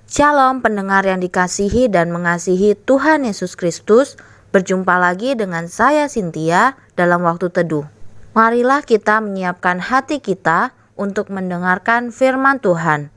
Shalom pendengar yang dikasihi dan mengasihi Tuhan Yesus Kristus. Berjumpa lagi dengan saya Cynthia dalam waktu teduh. Marilah kita menyiapkan hati kita untuk mendengarkan firman Tuhan.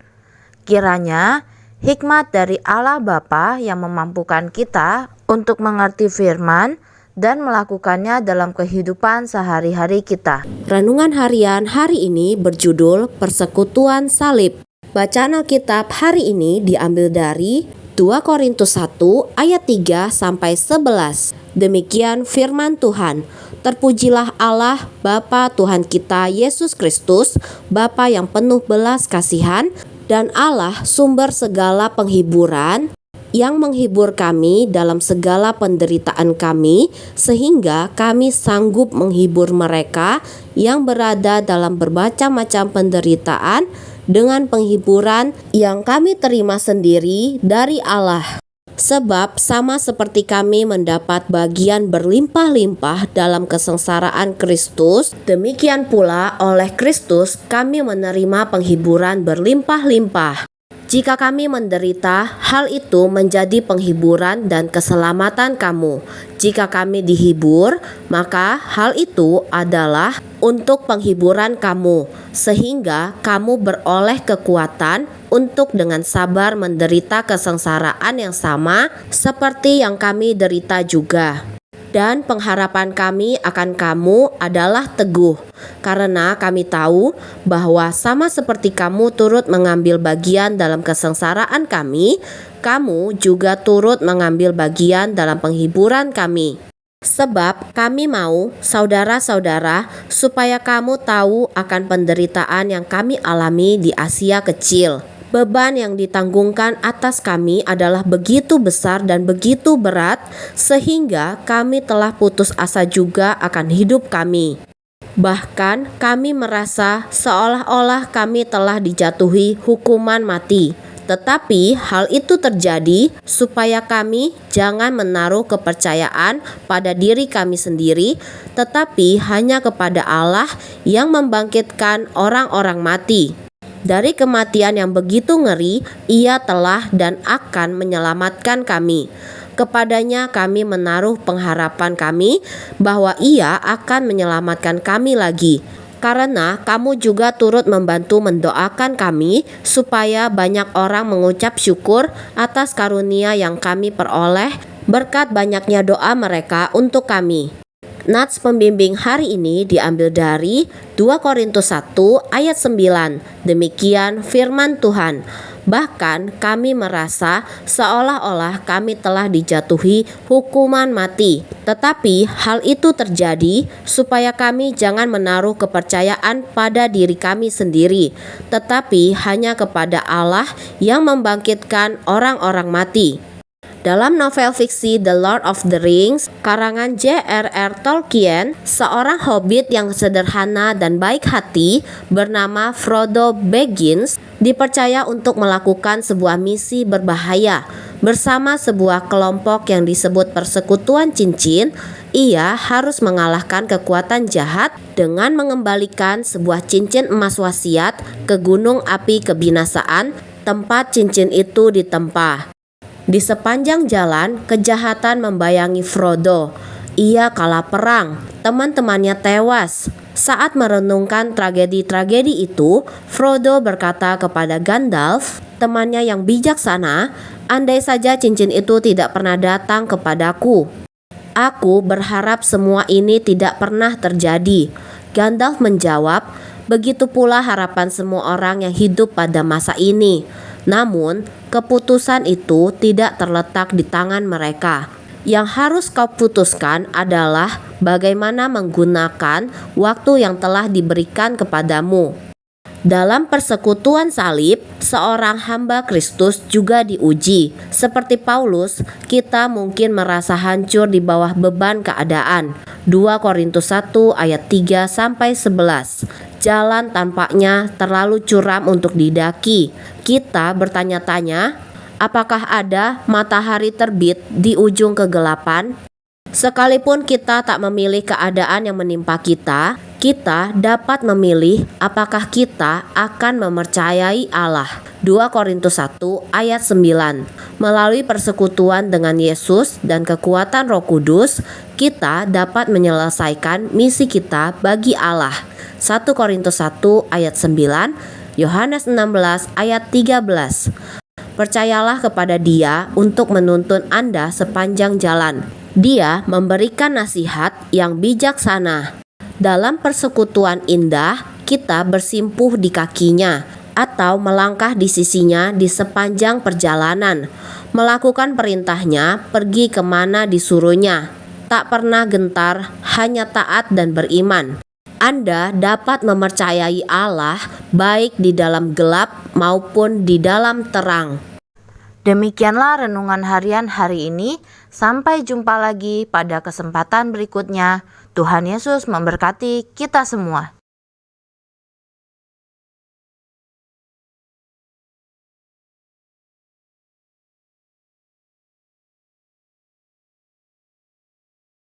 Kiranya hikmat dari Allah Bapa yang memampukan kita untuk mengerti firman dan melakukannya dalam kehidupan sehari-hari kita. Renungan harian hari ini berjudul Persekutuan Salib. Bacaan Alkitab hari ini diambil dari 2 Korintus 1 ayat 3 sampai 11. Demikian firman Tuhan. Terpujilah Allah Bapa Tuhan kita Yesus Kristus, Bapa yang penuh belas kasihan, dan Allah sumber segala penghiburan, yang menghibur kami dalam segala penderitaan kami, sehingga kami sanggup menghibur mereka yang berada dalam bermacam-macam penderitaan dengan penghiburan yang kami terima sendiri dari Allah. Sebab sama seperti kami mendapat bagian berlimpah-limpah dalam kesengsaraan Kristus, demikian pula oleh Kristus kami menerima penghiburan berlimpah-limpah. Jika kami menderita, hal itu menjadi penghiburan dan keselamatan kamu. Jika kami dihibur, maka hal itu adalah untuk penghiburan kamu, sehingga kamu beroleh kekuatan untuk dengan sabar menderita kesengsaraan yang sama seperti yang kami derita juga. Dan pengharapan kami akan kamu adalah teguh, karena kami tahu bahwa sama seperti kamu turut mengambil bagian dalam kesengsaraan kami, kamu juga turut mengambil bagian dalam penghiburan kami. Sebab kami mau, saudara-saudara, supaya kamu tahu akan penderitaan yang kami alami di Asia Kecil. Beban yang ditanggungkan atas kami adalah begitu besar dan begitu berat, sehingga kami telah putus asa juga akan hidup kami. Bahkan kami merasa seolah-olah kami telah dijatuhi hukuman mati. Tetapi hal itu terjadi supaya kami jangan menaruh kepercayaan pada diri kami sendiri, tetapi hanya kepada Allah yang membangkitkan orang-orang mati. Dari kematian yang begitu ngeri, Ia telah dan akan menyelamatkan kami. Kepadanya kami menaruh pengharapan kami bahwa Ia akan menyelamatkan kami lagi. Karena kamu juga turut membantu mendoakan kami supaya banyak orang mengucap syukur atas karunia yang kami peroleh berkat banyaknya doa mereka untuk kami. Nats pembimbing hari ini diambil dari 2 Korintus 1 ayat 9. Demikian firman Tuhan. Bahkan kami merasa seolah-olah kami telah dijatuhi hukuman mati. Tetapi hal itu terjadi supaya kami jangan menaruh kepercayaan pada diri kami sendiri, tetapi hanya kepada Allah yang membangkitkan orang-orang mati. Dalam novel fiksi The Lord of the Rings, karangan J.R.R. Tolkien, seorang hobbit yang sederhana dan baik hati bernama Frodo Baggins dipercaya untuk melakukan sebuah misi berbahaya. Bersama sebuah kelompok yang disebut Persekutuan Cincin, ia harus mengalahkan kekuatan jahat dengan mengembalikan sebuah cincin emas wasiat ke gunung api kebinasaan, tempat cincin itu ditempa. Di sepanjang jalan, kejahatan membayangi Frodo. Ia kalah perang, teman-temannya tewas. Saat merenungkan tragedi-tragedi itu, Frodo berkata kepada Gandalf, temannya yang bijaksana, andai saja cincin itu tidak pernah datang kepadaku. Aku berharap semua ini tidak pernah terjadi. Gandalf menjawab, begitu pula harapan semua orang yang hidup pada masa ini. Namun, keputusan itu tidak terletak di tangan mereka. Yang harus kau putuskan adalah bagaimana menggunakan waktu yang telah diberikan kepadamu. Dalam persekutuan salib, seorang hamba Kristus juga diuji. Seperti Paulus, kita mungkin merasa hancur di bawah beban keadaan. 2 Korintus 1 ayat 3 sampai 11. Jalan tampaknya terlalu curam untuk didaki. Kita bertanya-tanya, apakah ada matahari terbit di ujung kegelapan? Sekalipun kita tak memilih keadaan yang menimpa kita, kita dapat memilih apakah kita akan mempercayai Allah. 2 Korintus 1 ayat 9. Melalui persekutuan dengan Yesus dan kekuatan Roh Kudus, kita dapat menyelesaikan misi kita bagi Allah. 1 Korintus 1 ayat 9, Yohanes 16 ayat 13. Percayalah kepada Dia untuk menuntun Anda sepanjang jalan. Dia memberikan nasihat yang bijaksana. Dalam persekutuan indah, kita bersimpuh di kakinya atau melangkah di sisinya di sepanjang perjalanan, melakukan perintahnya, pergi kemana disuruhnya. Tak pernah gentar, hanya taat dan beriman. Anda dapat mempercayai Allah baik di dalam gelap maupun di dalam terang. Demikianlah renungan harian hari ini. Sampai jumpa lagi pada kesempatan berikutnya. Tuhan Yesus memberkati kita semua.